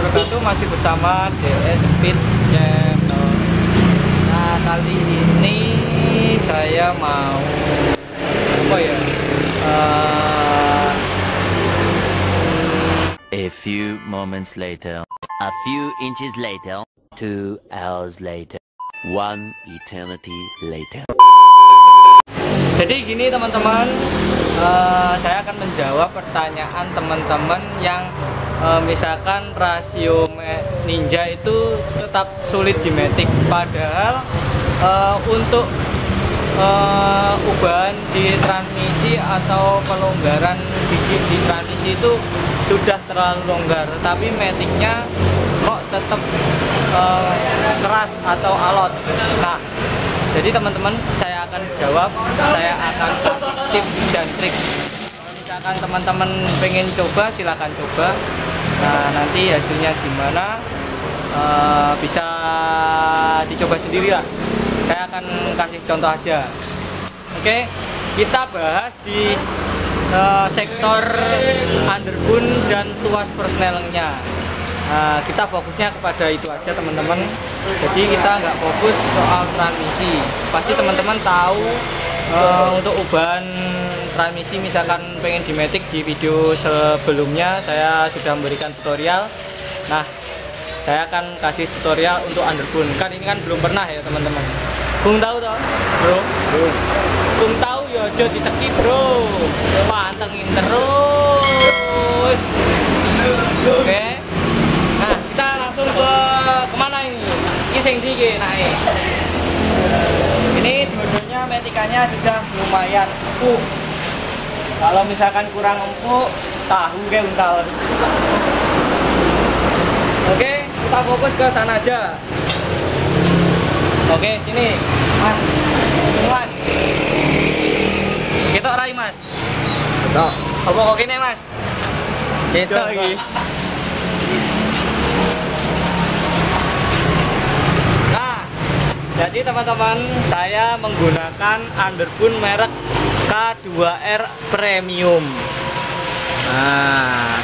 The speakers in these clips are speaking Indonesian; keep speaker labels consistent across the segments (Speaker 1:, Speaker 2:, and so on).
Speaker 1: warahmatullahi wabarakatuh. Masih bersama DS Speed Channel. Nah, kali ini saya mau
Speaker 2: A few moments later, a few inches later, 2 hours later, 1 eternity later.
Speaker 1: Jadi gini teman-teman, saya akan menjawab pertanyaan teman-teman yang misalkan rasio Ninja itu tetap sulit di matic, padahal untuk ubahan di transmisi atau pelonggaran gigi di transmisi itu sudah terlalu longgar, tapi maticnya kok tetap keras atau alot. Nah, jadi teman-teman, saya akan jawab, saya akan kasih tips dan trik. Misalkan teman-teman pengen coba, silahkan coba. Nah, nanti hasilnya gimana bisa dicoba sendiri lah. Saya akan kasih contoh aja. Oke, kita bahas di sektor underbone dan tuas persnelingnya. Nah, kita fokusnya kepada itu aja teman-teman. Jadi kita nggak fokus soal transmisi. Pasti teman-teman tahu untuk ubahan transmisi, misalkan pengen di matic, di video sebelumnya saya sudah memberikan tutorial. Nah, saya akan kasih tutorial untuk underbone. Kan ini kan belum pernah ya teman-teman. Bung tahu toh? Bro? Bung tahu ya, aja diseki bro. Pantengin terus. Oke. Nah, kita langsung ke kemana ini? Kiseng dikit naik. Ini dua-duanya metikanya sudah lumayan empuk. Kalau misalkan kurang empuk, tahu ke untal. Oke, kita fokus ke sana aja. Oke, sini, Mas. Ini Mas. Kita rai Mas. Betul. Apa kok ini Mas? Kita lagi. Jadi teman-teman, saya menggunakan underbone merek K2R Premium. Nah,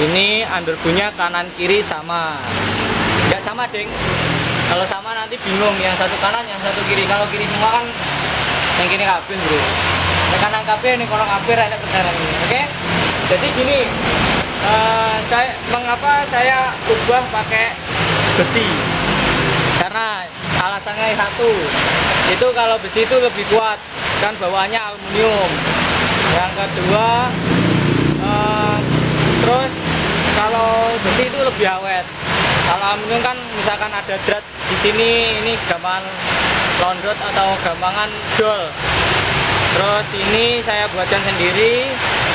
Speaker 1: ini underbone-nya kanan kiri sama. Nggak sama deng. Kalau sama nanti bingung, yang satu kanan, yang satu kiri. Kalau kiri semua kan yang kiri kabin bro. Yang kanan kabin, ini kolong kabin, ada perjalanan ini. Oke? Jadi gini, mengapa saya ubah pakai besi? Karena alasannya satu, itu kalau besi itu lebih kuat, kan bawaannya aluminium. Yang kedua, terus kalau besi itu lebih awet. Kalau aluminium kan misalkan ada drat di sini, ini gampang londot atau gampangan dol. Terus ini saya buatkan sendiri,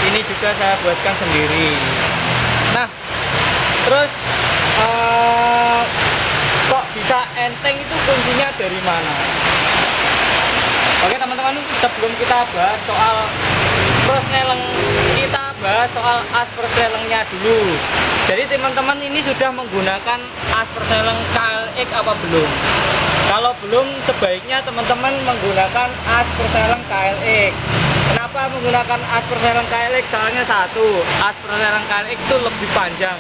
Speaker 1: ini juga saya buatkan sendiri. Nah, terus kok bisa enteng, itu kuncinya dari mana? Oke teman-teman, sebelum kita bahas soal persneleng, kita bahas soal as persnelengnya dulu. Jadi teman-teman ini sudah menggunakan as persneleng KLX apa belum? Kalau belum, sebaiknya teman-teman menggunakan as persneleng KLX. Kenapa menggunakan as persneleng KLX? Soalnya satu, as persneleng KLX itu lebih panjang.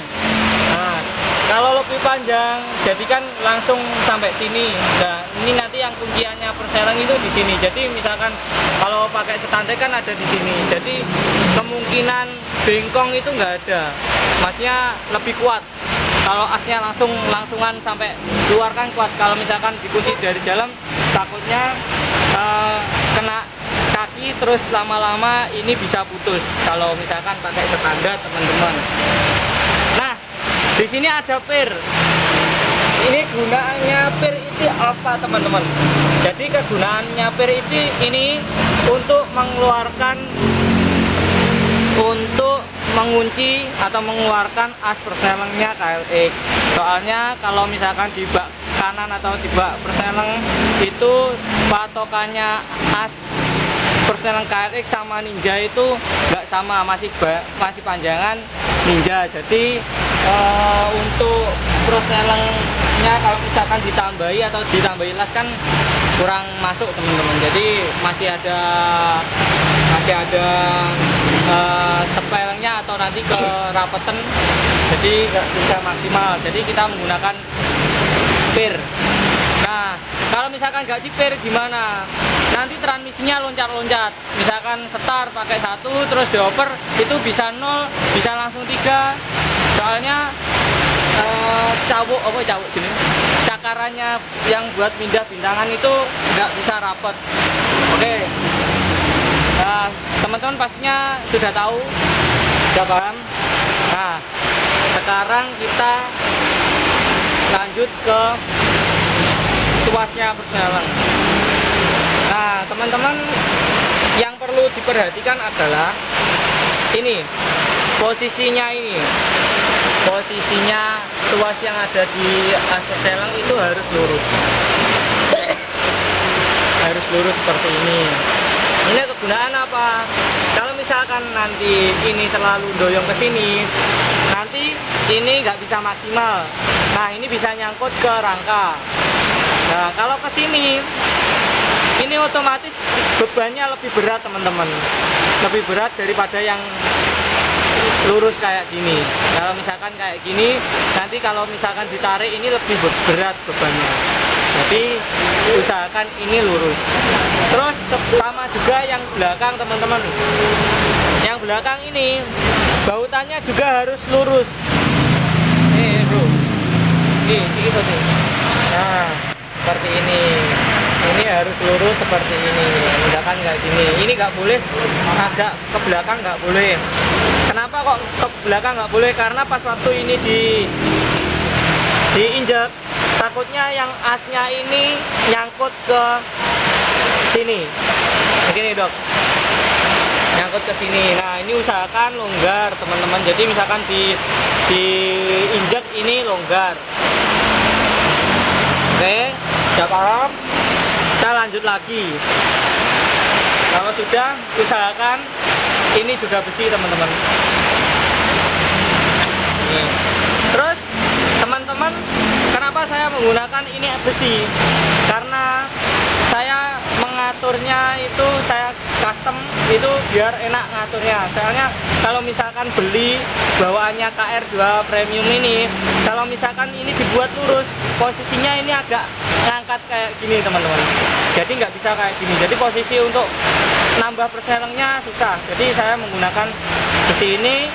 Speaker 1: Nah, kalau lebih panjang, jadi kan langsung sampai sini. Nah, ini nanti yang kunciannya persneleng itu di sini. Jadi misalkan kalau pakai standar kan ada di sini. Jadi kemungkinan bengkong itu nggak ada. Masnya lebih kuat. Kalau asnya langsungan sampai keluar kan kuat. Kalau misalkan dikunci dari dalam, takutnya kena kaki, terus lama-lama ini bisa putus. Kalau misalkan pakai standar teman-teman. Nah, di sini ada per. Ini gunaannya per itu apa teman-teman? Jadi kegunaannya per itu ini untuk mengunci atau mengeluarkan as persnelengnya KLX. Soalnya kalau misalkan di bak kanan atau di bak persneleng itu patokannya as persneleng KLX sama Ninja itu nggak sama, masih panjangan Ninja. Jadi untuk persnelengnya kalau misalkan ditambahi atau ditambahi las kan kurang masuk teman-teman. Jadi masih ada sepelengnya atau nanti ke rapetan, jadi nggak bisa maksimal. Jadi kita menggunakan pir. Nah, kalau misalkan nggak dipir gimana? Nanti transmisinya loncat-loncat. Misalkan setar pakai 1, terus dioper itu bisa 0, bisa langsung 3. Soalnya cawuk gini, cakarannya yang buat pindah bintangan itu nggak bisa rapet. Oke. Nah, teman-teman pastinya sudah tahu, sudah paham. Nah, sekarang kita lanjut ke tuasnya perseneling. Nah, teman-teman, yang perlu diperhatikan adalah ini posisinya. Posisinya tuas yang ada di as perseneling itu harus lurus. Harus lurus seperti ini. Ini kegunaan apa? Kalau misalkan nanti ini terlalu doyong ke sini, nanti ini nggak bisa maksimal. Nah, ini bisa nyangkut ke rangka. Nah, kalau ke sini, ini otomatis bebannya lebih berat teman-teman. Lebih berat daripada yang lurus kayak gini. Kalau misalkan kayak gini, nanti kalau misalkan ditarik ini lebih berat bebannya. Jadi usahakan ini lurus. Terus sama juga yang belakang teman-teman. Yang belakang ini bautannya juga harus lurus. Nih bro, ini sote. Nah, seperti ini. Ini harus lurus seperti ini. Misalkan nggak gini. Ini nggak boleh agak ke belakang, nggak boleh. Kenapa kok ke belakang nggak boleh? Karena pas waktu ini diinjak, takutnya yang asnya ini nyangkut ke sini. Begini dok, nyangkut ke sini. Nah, ini usahakan longgar teman-teman. Jadi misalkan diinjak ini longgar. Oke, sudah paham? Kita lanjut lagi. Kalau sudah, usahakan ini juga besi teman-teman. Terus teman-teman, kenapa saya menggunakan ini besi? Karena saya mengaturnya itu saya custom itu biar enak ngaturnya. Soalnya kalau misalkan beli bawaannya KR2 premium ini, kalau misalkan ini dibuat lurus, posisinya ini agak ngangkat kayak gini teman-teman. Jadi nggak bisa kayak gini. Jadi posisi untuk nambah perselengnya susah. Jadi saya menggunakan besi ini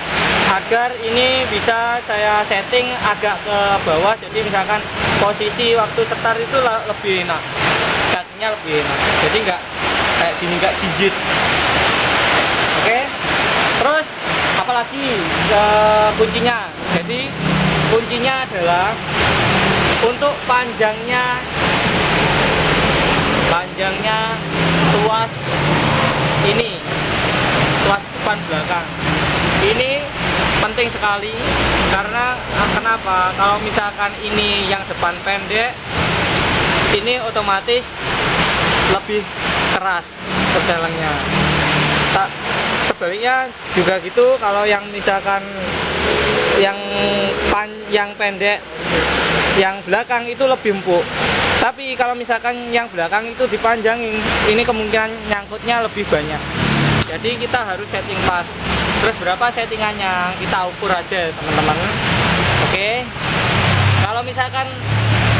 Speaker 1: agar ini bisa saya setting agak ke bawah. Jadi misalkan posisi waktu start itu lebih enak, kakinya lebih enak. Jadi nggak kayak gini, nggak jinjit. Oke. Terus apalagi kuncinya? Jadi kuncinya adalah untuk panjangnya tuas ini, tuas depan belakang ini penting sekali. Karena kenapa? Kalau misalkan ini yang depan pendek, ini otomatis lebih keras perselengnya. Sebaliknya juga gitu. Kalau yang misalkan yang pendek, yang belakang itu lebih empuk. Tapi kalau misalkan yang belakang itu dipanjangin, ini kemungkinan nyangkutnya lebih banyak. Jadi kita harus setting pas. Terus berapa settingannya kita ukur aja teman-teman. Oke. Kalau misalkan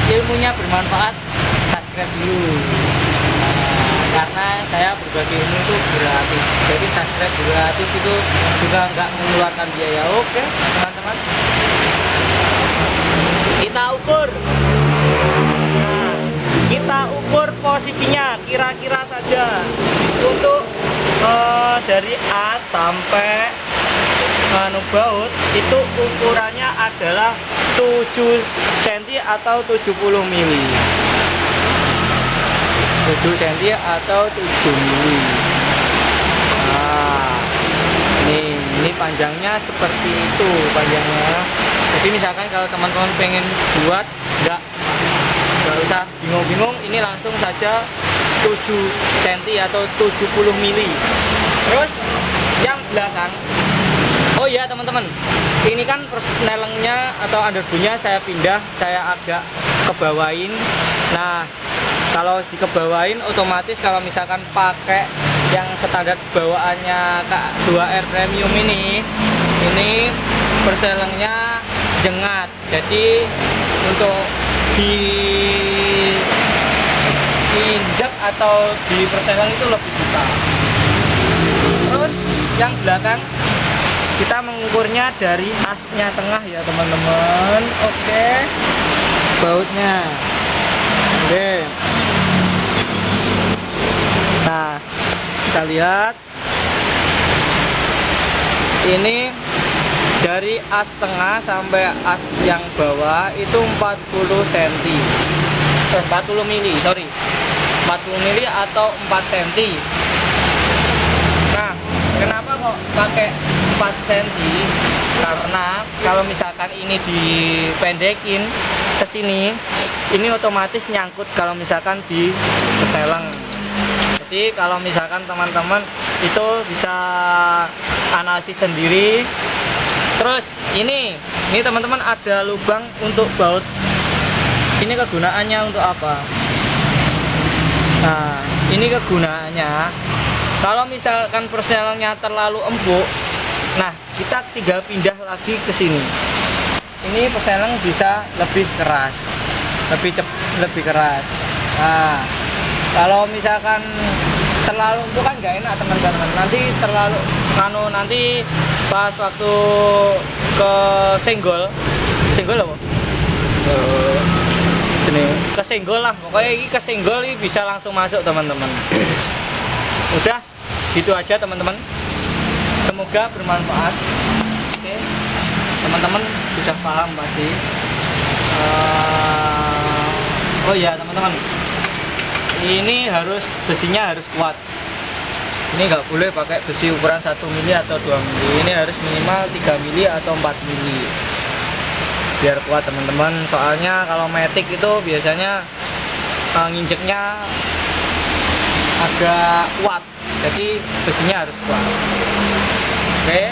Speaker 1: ilmunya bermanfaat, subscribe dulu. Karena saya berbagi ilmu itu gratis. Jadi subscribe gratis itu juga nggak mengeluarkan biaya. Oke teman-teman. Kita ukur. Kita ukur posisinya kira-kira saja untuk dari A sampai baut itu ukurannya adalah 7 cm atau 70 mili. 7 cm atau 7 mili. Nah, ini panjangnya seperti itu panjangnya. Jadi misalkan kalau teman-teman pengen buat nggak usah bingung-bingung, ini langsung saja 7 cm atau 70 mili. Terus yang belakang, oh iya teman-teman, ini kan persnelengnya atau underbootnya saya pindah, saya agak kebawain. Nah, Kalau dikebawain otomatis kalau misalkan pakai yang standar bawaannya K2R Premium ini perselengnya jengat, jadi untuk diinjak atau di perseleng itu lebih susah. Terus yang belakang kita mengukurnya dari asnya tengah ya teman-teman. Oke, bautnya oke. Nah, kita lihat ini dari as tengah sampai as yang bawah itu 40 cm 40 mili, sorry 40 mili atau 4 cm. Nah, kenapa kok pakai 4 cm? Karena kalau misalkan ini dipendekin ke sini, ini otomatis nyangkut kalau misalkan di perseleng. Jadi kalau misalkan teman-teman itu bisa analisis sendiri. Terus ini teman-teman ada lubang untuk baut. Ini kegunaannya untuk apa? Nah, ini kegunaannya kalau misalkan perselengnya terlalu empuk, nah kita tinggal pindah lagi ke sini. Ini perseleng bisa lebih keras, lebih keras. Nah, kalau misalkan terlalu empuk kan nggak enak teman-teman. Nanti terlalu nanti pas waktu ke senggol apa? Sini kesenggol lah, pokoknya ini kesenggol ini bisa langsung masuk teman-teman. Udah gitu aja teman-teman, semoga bermanfaat. Oke, teman-teman sudah paham pasti. Oh ya teman-teman, ini besinya harus kuat. Ini nggak boleh pakai besi ukuran 1 mili atau 2 mili. Ini harus minimal 3 mili atau 4 mili biar kuat teman-teman. Soalnya kalau matic itu biasanya nginjeknya agak kuat, jadi besinya harus kuat. Oke,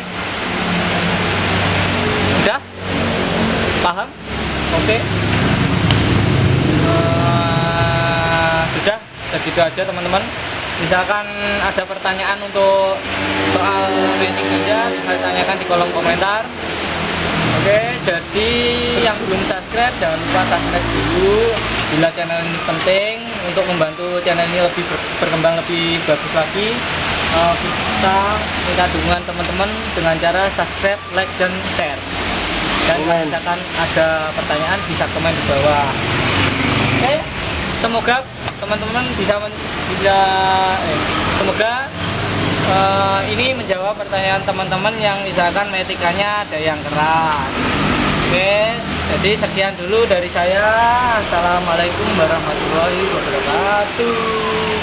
Speaker 1: udah paham? Oke, sudah segitu aja teman-teman. Misalkan ada pertanyaan untuk soal matic ninja, bisa tanyakan di kolom komentar. Oke, jadi yang belum subscribe jangan lupa subscribe dulu bila channel ini penting untuk membantu channel ini lebih berkembang lebih bagus lagi. Kita minta dukungan teman-teman dengan cara subscribe, like, dan share. Dan kalau misalkan ada pertanyaan bisa komen di bawah. Oke, semoga teman-teman semoga ini menjawab pertanyaan teman-teman yang misalkan metikannya ada yang keras. Oke, jadi sekian dulu dari saya. Assalamualaikum warahmatullahi wabarakatuh.